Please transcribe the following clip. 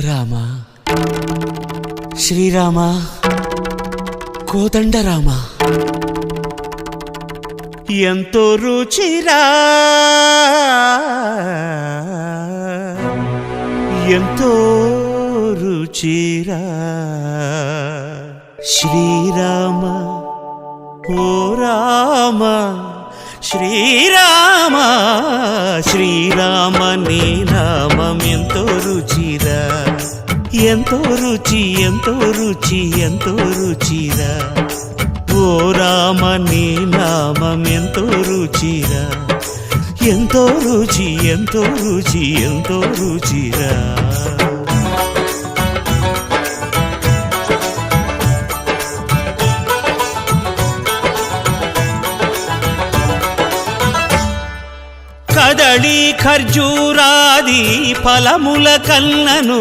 రామ శ్రీరామ కోదండ రామ ఎంతో రుచిరా ఎంతో రుచిరా శ్రీరామ ఓ రామ శ్రీరామ శ్రీరామ నీ నామం ఎంతో రుచిరా ఎంతో రుచి ఎంతో రుచి ఎంతో రుచిరా ఓ రామ నీ నామం ఎంతో రుచిరా ఎంతో రుచి ఎంతో రుచి ఎంతో రుచిరా కదళి ఖర్జూరాది ఫలముల కన్నను